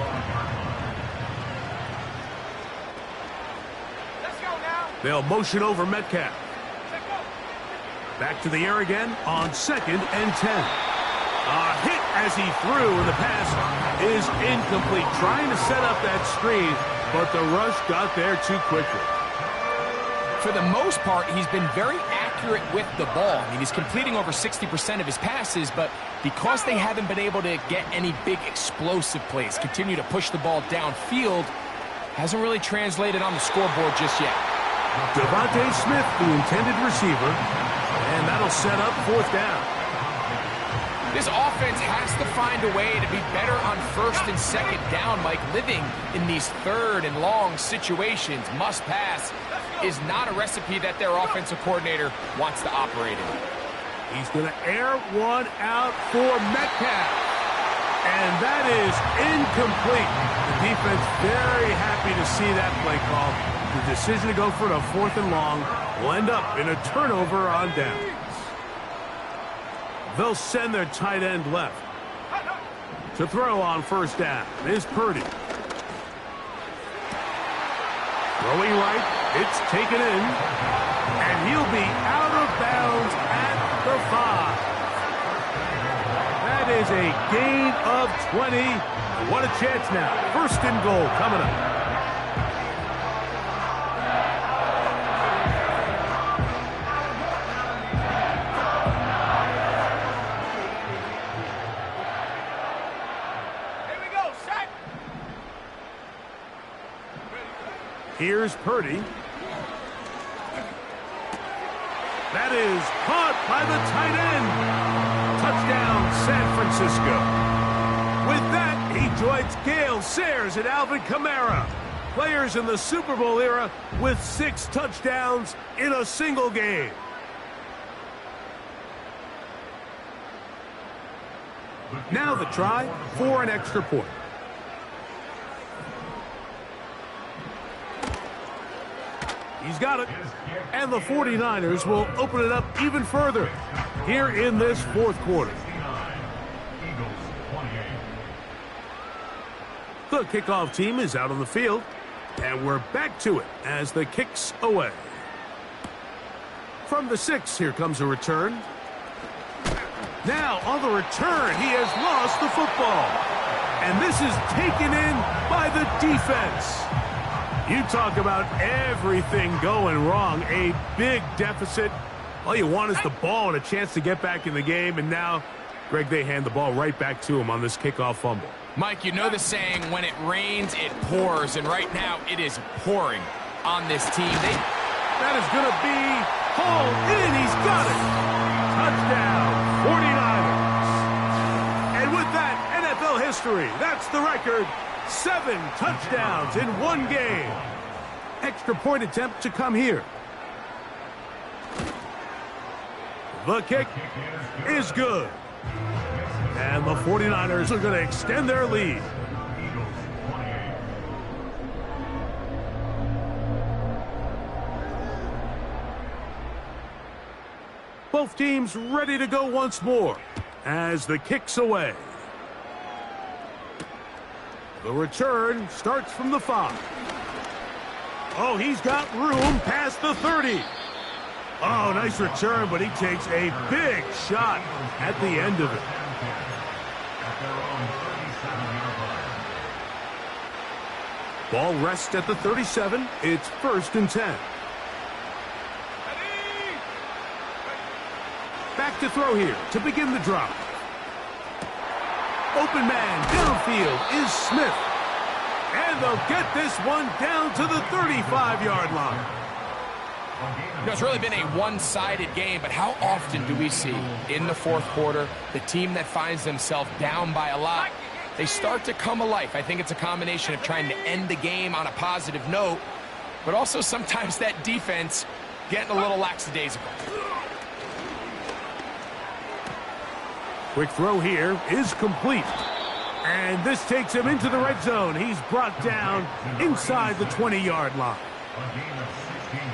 Let's go now. They'll motion over Metcalf. Back to the air again on 2nd and 10. A hit as he threw, and the pass is incomplete. Trying to set up that screen, but the rush got there too quickly. For the most part, he's been very accurate with the ball. I mean, he's completing over 60% of his passes, but because they haven't been able to get any big explosive plays, continue to push the ball downfield, hasn't really translated on the scoreboard just yet. Devontae Smith, the intended receiver, and that'll set up 4th down. This offense has to find a way to be better on 1st and 2nd down, Mike. Living in these 3rd and long situations, must pass, is not a recipe that their offensive coordinator wants to operate in. He's going to air one out for Metcalf. And that is incomplete. The defense very happy to see that play call. The decision to go for it on 4th and long will end up in a turnover on downs. They'll send their tight end left. To throw on 1st down is Purdy. Throwing right, it's taken in. And he'll be out of bounds at the 5. That is a gain of 20. What a chance now. First and goal coming up. Here's Purdy. That is caught by the tight end. Touchdown, San Francisco. With that, he joins Gale Sayers and Alvin Kamara, players in the Super Bowl era with 6 touchdowns in a single game. Now the try for an extra point. He's got it. And the 49ers will open it up even further here in this fourth quarter. The kickoff team is out on the field. And we're back to it as the kick's away. From the 6, here comes a return. Now on the return, he has lost the football. And this is taken in by the defense. You talk about everything going wrong. A big deficit. All you want is the ball and a chance to get back in the game. And now, Greg, they hand the ball right back to him on this kickoff fumble. Mike, you know the saying, when it rains, it pours. And right now, it is pouring on this team. That is going to be hauled in. He's got it. Touchdown, 49ers. And with that, NFL history. That's the record. 7 touchdowns in one game. Extra point attempt to come here. The kick is good. And the 49ers are going to extend their lead. Both teams ready to go once more as the kick's away. The return starts from the 5. Oh, he's got room past the 30. Oh, nice return, but he takes a big shot at the end of it. Ball rests at the 37. It's 1st and 10. Back to throw here to begin the drive. Open man downfield is Smith. And they'll get this one down to the 35-yard line. You know, it's really been a one-sided game, but how often do we see in the fourth quarter the team that finds themselves down by a lot, they start to come alive? I think it's a combination of trying to end the game on a positive note, but also sometimes that defense getting a little lackadaisical. Quick throw here is complete. And this takes him into the red zone. He's brought down inside the 20-yard line.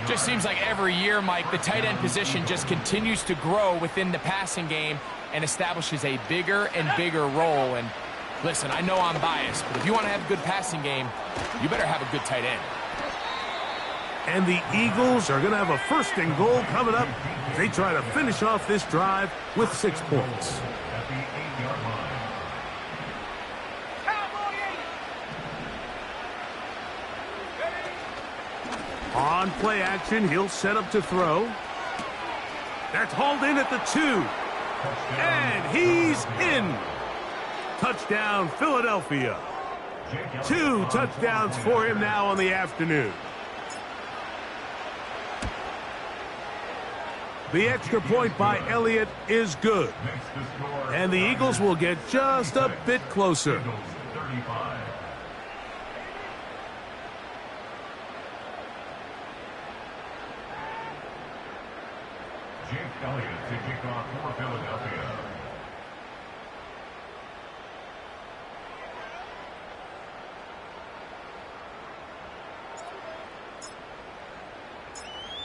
Just seems like every year, Mike, the tight end position just continues to grow within the passing game and establishes a bigger and bigger role. And listen, I know I'm biased, but if you want to have a good passing game, you better have a good tight end. And the Eagles are going to have a 1st and goal coming up. They try to finish off this drive with 6 points. On play action, he'll set up to throw. That's hauled in at the 2. And he's in. Touchdown, Philadelphia. 2 touchdowns for him now on the afternoon. The extra point by Elliott is good. And the Eagles will get just a bit closer. Elliott to kick off for Philadelphia.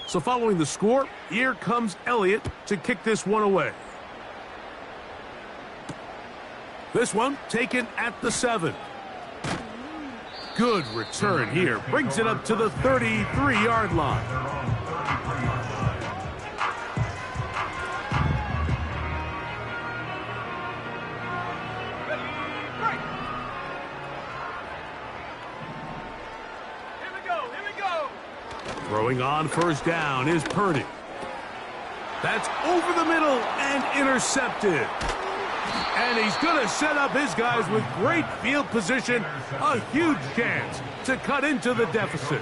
So following the score, here comes Elliott to kick this one away. This one taken at the 7. Good return here. Brings it up to the 33-yard line. Throwing on first down is Purdy. That's over the middle and intercepted. And he's going to set up his guys with great field position. A huge chance to cut into the deficit.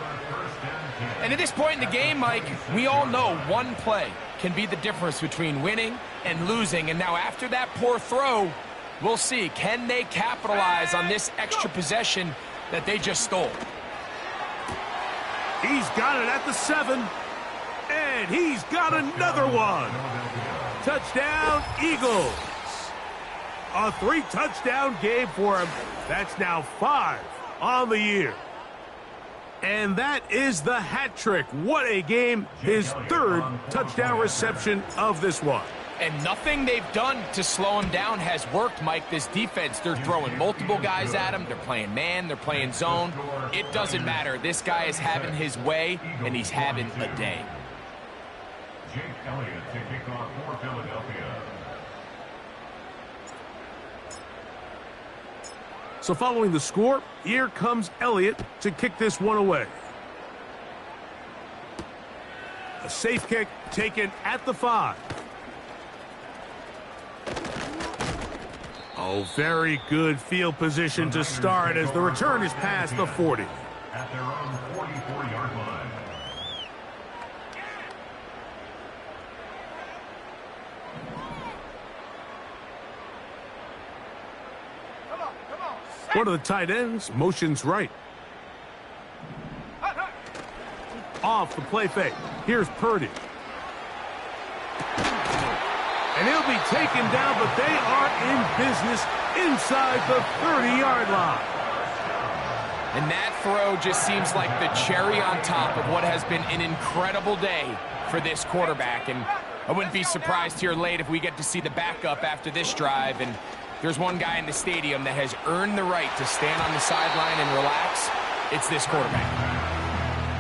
And at this point in the game, Mike, we all know one play can be the difference between winning and losing. And now after that poor throw, we'll see. Can they capitalize on this extra possession that they just stole? He's got it at the 7. And he's got another one. Touchdown, Eagles. A 3-touchdown game for him. That's now 5 on the year. And that is the hat trick. What a game. His 3rd touchdown reception of this one. And nothing they've done to slow him down has worked, Mike. This defense, they're throwing multiple guys at him. They're playing man. They're playing zone. It doesn't matter. This guy is having his way, and he's having a day. Jake Elliott to kick off for Philadelphia. So following the score, here comes Elliott to kick this one away. A safe kick taken at the 5. Oh, very good field position to start as the return is past the 40. At their own 44-yard line. One of the tight ends motions right. Off the play fake. Here's Purdy. And he'll be taken down, but they are in business inside the 30-yard line. And that throw just seems like the cherry on top of what has been an incredible day for this quarterback. And I wouldn't be surprised here late if we get to see the backup after this drive. And there's one guy in the stadium that has earned the right to stand on the sideline and relax. It's this quarterback.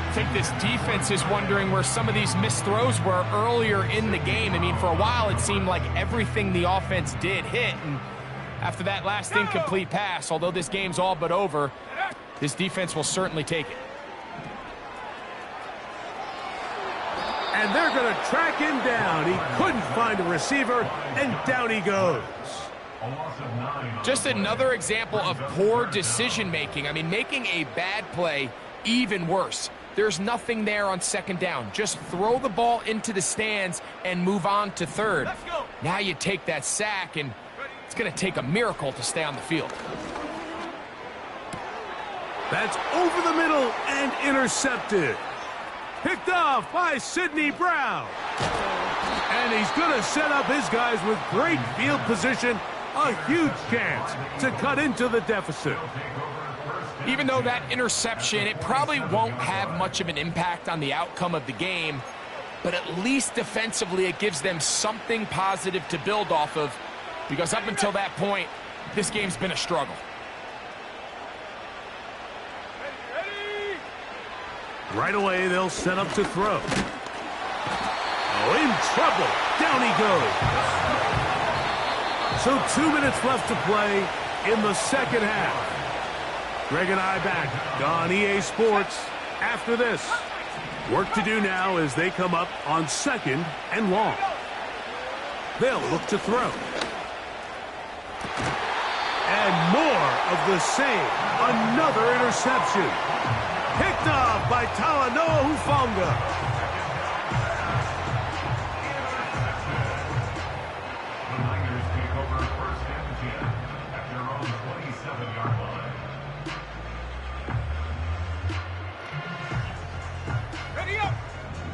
I think this defense is wondering where some of these missed throws were earlier in the game. I mean, for a while it seemed like everything the offense did hit. And after that last incomplete pass, although this game's all but over, this defense will certainly take it. And they're going to track him down. He couldn't find a receiver, and down he goes. Just another example of poor decision-making. I mean, making a bad play even worse. There's nothing there on second down. Just throw the ball into the stands and move on to third. Now you take that sack, and it's going to take a miracle to stay on the field. That's over the middle and intercepted. Picked off by Sidney Brown. And he's going to set up his guys with great field position. A huge chance to cut into the deficit. Even though that interception, it probably won't have much of an impact on the outcome of the game, but at least defensively it gives them something positive to build off of, because up until that point, this game's been a struggle. Right away, they'll set up to throw. Oh, in trouble. Down he goes. So 2 minutes left to play in the second half. Greg and I back on EA Sports after this. Work to do now as they come up on 2nd and long. They'll look to throw. And more of the same. Another interception. Picked off by Talanoa Hufanga.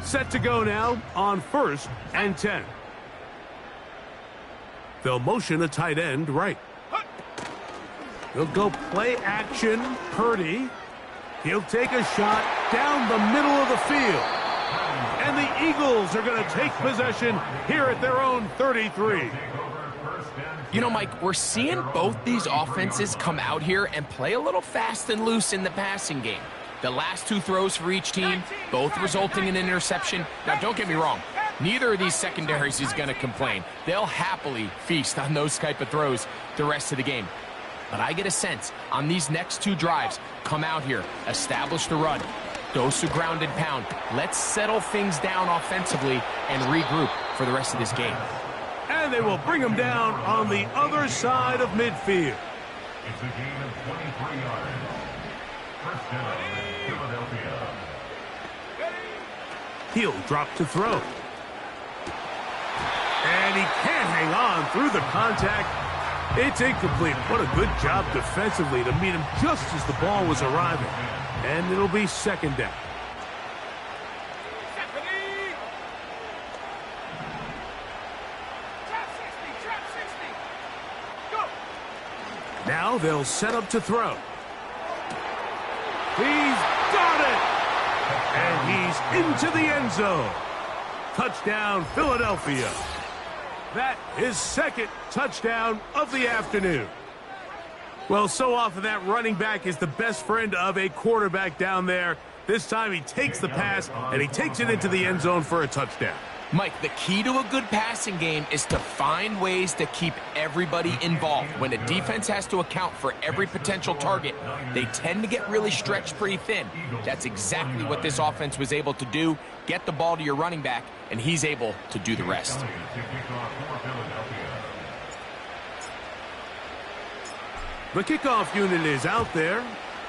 Set to go now on 1st and 10. They'll motion a tight end right. They'll go play action. Purdy. He'll take a shot down the middle of the field. And the Eagles are going to take possession here at their own 33. You know, Mike, we're seeing both these offenses come out here and play a little fast and loose in the passing game. The last 2 throws for each team, both resulting in an interception. Now, don't get me wrong. Neither of these secondaries is going to complain. They'll happily feast on those type of throws the rest of the game. But I get a sense on these next 2 drives, come out here, establish the run, Dose of ground and pound. Let's settle things down offensively and regroup for the rest of this game. And they will bring him down on the other side of midfield. It's a gain of 23 yards. First down, Philadelphia. He'll drop to throw. And he can't hang on through the contact. It's incomplete. What a good job defensively to meet him just as the ball was arriving. And it'll be second down. Now they'll set up to throw. He's got it! And he's into the end zone. Touchdown, Philadelphia. That is second touchdown of the afternoon. Well, so often that running back is the best friend of a quarterback down there. This time he takes the pass, and he takes it into the end zone for a touchdown. Mike, the key to a good passing game is to find ways to keep everybody involved. When a defense has to account for every potential target, they tend to get really stretched pretty thin. That's exactly what this offense was able to do. Get the ball to your running back, and he's able to do the rest. The kickoff unit is out there,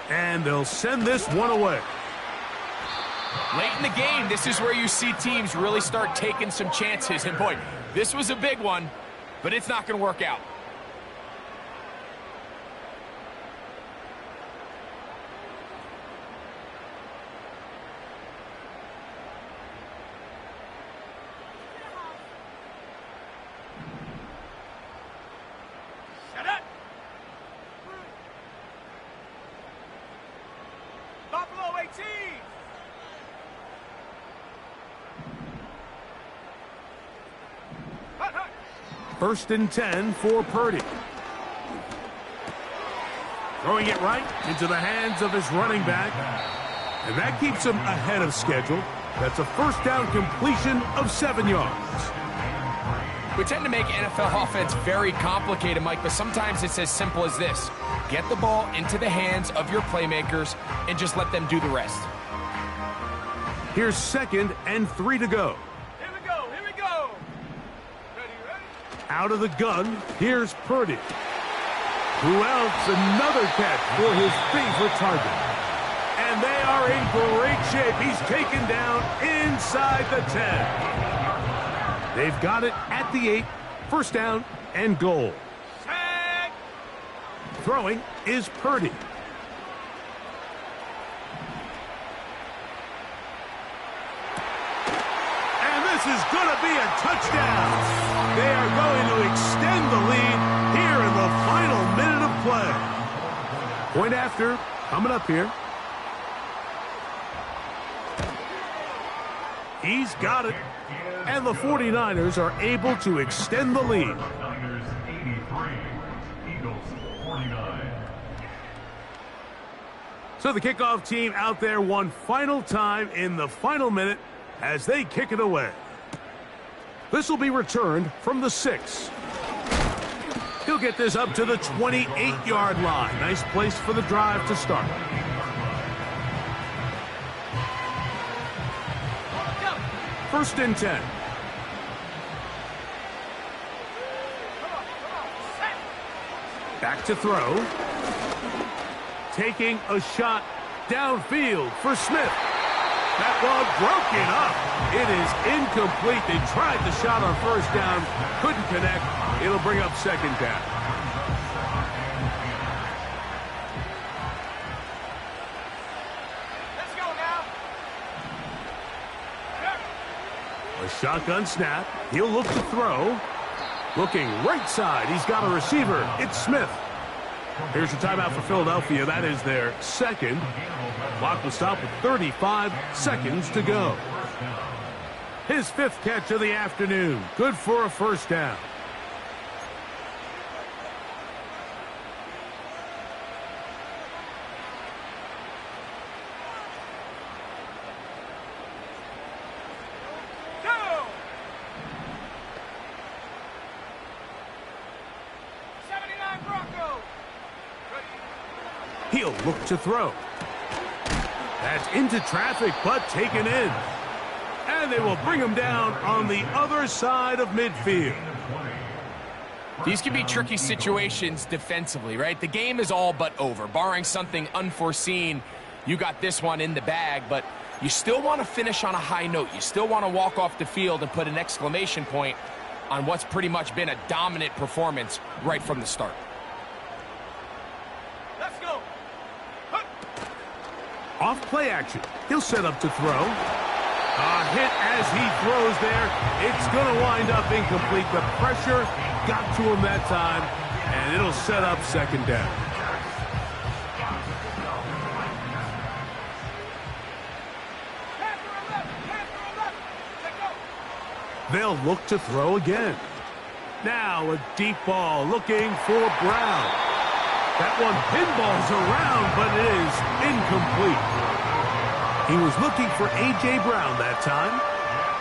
and they'll send this one away. Late in the game, this is where you see teams really start taking some chances. And boy, this was a big one, but it's not going to work out. Shut up! Buffalo 18! First and 10 for Purdy. Throwing it right into the hands of his running back. And that keeps him ahead of schedule. That's a first down completion of 7 yards. We tend to make NFL offense very complicated, Mike, but sometimes it's as simple as this. Get the ball into the hands of your playmakers and just let them do the rest. Here's 2nd and 3 to go. Here we go, here we go! Ready, ready? Out of the gun, here's Purdy. Who else? Another catch for his favorite target. And they are in great shape. He's taken down inside the 10. They've got it at the 8. First down and goal. Tag! Throwing is Purdy. And this is going to be a touchdown. They are going to extend the lead here in the final minute of play. Point after, coming up here. He's got it. And the 49ers are able to extend the lead. Niners 83, Eagles 49. So the kickoff team out there one final time in the final minute as they kick it away. This will be returned from the 6. He'll get this up to the 28-yard line. Nice place for the drive to start. First and 10. Back to throw. Taking a shot downfield for Smith. That ball broken up. It is incomplete. They tried the shot on first down. Couldn't connect. It'll bring up second down. Let's go now! A shotgun snap. He'll look to throw. Looking right side. He's got a receiver. It's Smith. Here's your timeout for Philadelphia. That is their second. Clock will stop with 35 seconds to go. His 5th catch of the afternoon. Good for a first down. Go! 79 Broncos! He'll look to throw. That's into traffic, but taken in. And they will bring him down on the other side of midfield. These can be tricky situations defensively, right? The game is all but over. Barring something unforeseen, you got this one in the bag, but you still want to finish on a high note. You still want to walk off the field and put an exclamation point on what's pretty much been a dominant performance right from the start. Let's go. Off play action. He'll set up to throw. A hit as he throws there. It's going to wind up incomplete. The pressure got to him that time, and it'll set up second down. They'll look to throw again. Now a deep ball looking for Brown. That one pinballs around, but it is incomplete. He was looking for A.J. Brown that time.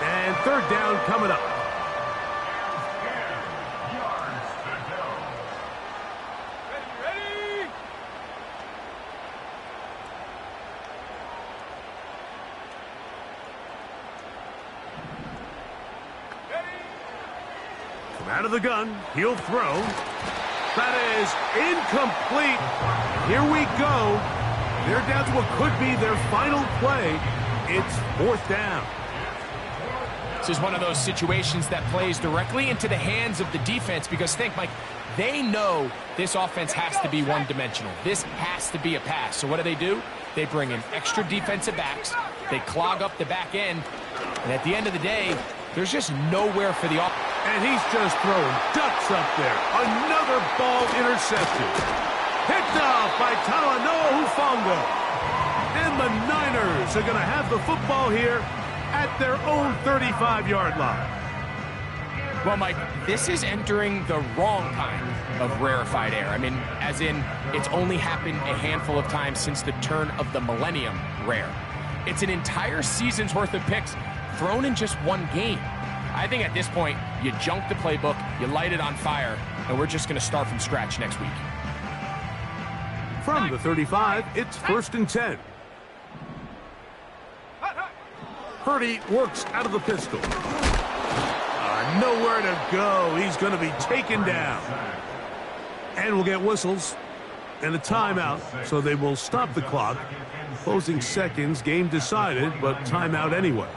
And third down coming up. Ready. From out of the gun, he'll throw. That is incomplete. Here we go. They're down to what could be their final play. It's fourth down. This is one of those situations that plays directly into the hands of the defense because think, Mike, they know this offense has to be one-dimensional. This has to be a pass. So what do? They bring in extra defensive backs. They clog up the back end. And at the end of the day, there's just nowhere for the offense. And he's just throwing ducks up there. Another ball intercepted. Picked off by Talanoa Hufanga. And the Niners are going to have the football here at their own 35-yard line. Well, Mike, this is entering the wrong kind of rarefied air. I mean, as in, it's only happened a handful of times since the turn of the millennium rare. It's an entire season's worth of picks thrown in just one game. I think at this point, you junk the playbook, you light it on fire, and we're just going to start from scratch next week. From the 35, it's 1st and 10. Purdy works out of the pistol. Nowhere to go. He's going to be taken down. And we'll get whistles and a timeout, so they will stop the clock. Closing seconds, game decided, but timeout anyway.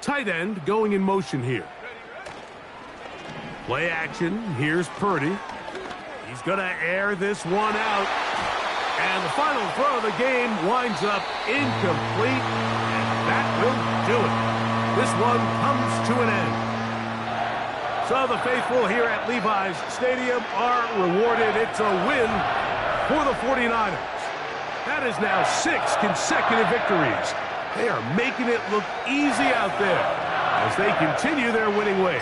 Tight end going in motion here. Play action. Here's Purdy. He's going to air this one out. And the final throw of the game winds up incomplete. And that will do it. This one comes to an end. So the faithful here at Levi's Stadium are rewarded. It's a win for the 49ers. That is now 6 consecutive victories. They are making it look easy out there as they continue their winning way.